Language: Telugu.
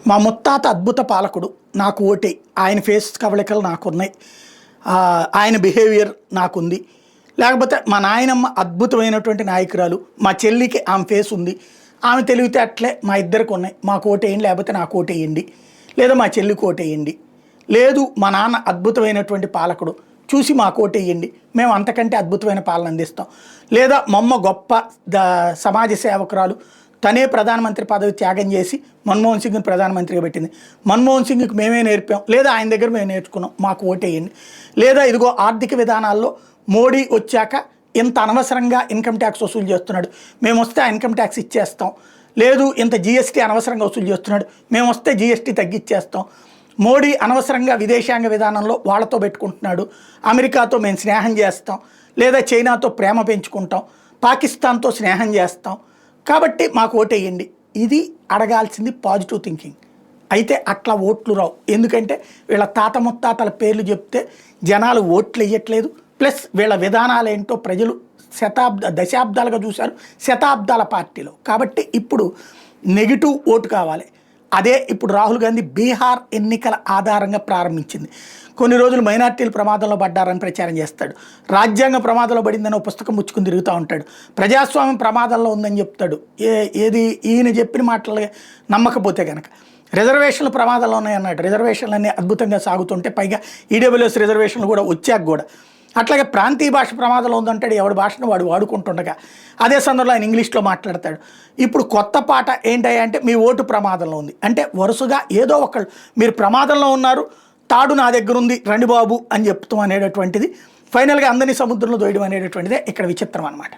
మా ముత్తాత అద్భుత పాలకుడు, నాకు ఓటే, ఆయన ఫేస్ కవళికలు నాకున్నాయి, ఆయన బిహేవియర్ నాకుంది. లేకపోతే మా నాయనమ్మ అద్భుతమైనటువంటి నాయకురాలు, మా చెల్లికి ఆమె ఫేస్ ఉంది, ఆమె తెలివితేటలే మా ఇద్దరికి ఉన్నాయి, మాకు ఓటేయండి, లేకపోతే నాకు ఓటేయండి, లేదా మా చెల్లికి ఓటేయండి. లేదు మా నాన్న అద్భుతమైనటువంటి పాలకుడు, చూసి మాకు ఓటేయండి, మేము అంతకంటే అద్భుతమైన పాలన అందిస్తాం. లేదా మమ్మ గొప్ప సమాజ సేవకురాలు, తనే ప్రధానమంత్రి పదవి త్యాగం చేసి మన్మోహన్ సింగ్ని ప్రధానమంత్రిగా పెట్టింది, మన్మోహన్ సింగ్కి మేమే నేర్పాం, లేదా ఆయన దగ్గర మేము నేర్చుకున్నాం, మాకు ఓటేయండి. లేదా ఇదిగో ఆర్థిక విధానాల్లో మోడీ వచ్చాక ఇంత అనవసరంగా ఇన్కమ్ ట్యాక్స్ వసూలు చేస్తున్నాడు, మేము వస్తే ఆ ఇన్కమ్ ట్యాక్స్ ఇచ్చేస్తాం. లేదు ఇంత జీఎస్టీ అనవసరంగా వసూలు చేస్తున్నాడు, మేము వస్తే జీఎస్టీ తగ్గించేస్తాం. మోడీ అనవసరంగా విదేశాంగ విధానంలో వాళ్ళతో పెట్టుకుంటున్నాడు, అమెరికాతో మేము స్నేహం చేస్తాం, లేదా చైనాతో ప్రేమ పెంచుకుంటాం, పాకిస్తాన్తో స్నేహం చేస్తాం, కాబట్టి మాకు ఓటేయండి. ఇది అడగాల్సింది పాజిటివ్ థింకింగ్. అయితే అట్లా ఓట్లు రావు, ఎందుకంటే వీళ్ళ తాత ముత్తాతల పేర్లు చెప్తే జనాలు ఓట్లు వేయట్లేదు. ప్లస్ వీళ్ళ విధానాలు ఏంటో ప్రజలు దశాబ్దాలుగా చూశారు, శతాబ్దాల పార్టీలో. కాబట్టి ఇప్పుడు నెగిటివ్ ఓటు కావాలి. అదే ఇప్పుడు రాహుల్ గాంధీ బీహార్ ఎన్నికల ఆధారంగా ప్రారంభించింది. కొన్ని రోజులు మైనార్టీలు ప్రమాదంలో పడ్డారని ప్రచారం చేస్తాడు, రాజ్యాంగం ప్రమాదంలో పడిందని పుస్తకం ముచ్చుకుని తిరుగుతూ ఉంటాడు, ప్రజాస్వామ్యం ప్రమాదంలో ఉందని చెప్తాడు. ఏది ఈయన చెప్పిన మాటలు నమ్మకపోతే కనుక రిజర్వేషన్లు ప్రమాదంలో ఉన్నాయన్నాడు. రిజర్వేషన్లన్నీ అద్భుతంగా సాగుతుంటే పైగా ఈడబ్ల్యూఎస్ రిజర్వేషన్లు కూడా వచ్చాక కూడా అట్లాగే ప్రాంతీయ భాష ప్రమాదంలో ఉందంటాడు, ఎవడి భాషను వాడు వాడుకుంటుండగా అదే సందర్భంలో ఆయన ఇంగ్లీష్లో మాట్లాడతాడు. ఇప్పుడు కొత్త పాట ఏంటంటే అంటే మీ ఓటు ప్రమాదంలో ఉంది అంటే వరుసగా ఏదో ఒకళ్ళు మీరు ప్రమాదంలో ఉన్నారు, తాడు నా దగ్గర ఉంది రండి బాబు అని చెప్తాం అనేటటువంటిది, ఫైనల్గా అందరినీ సముద్రంలో దోయడం అనేటటువంటిదే ఇక్కడ విచిత్రం అన్నమాట.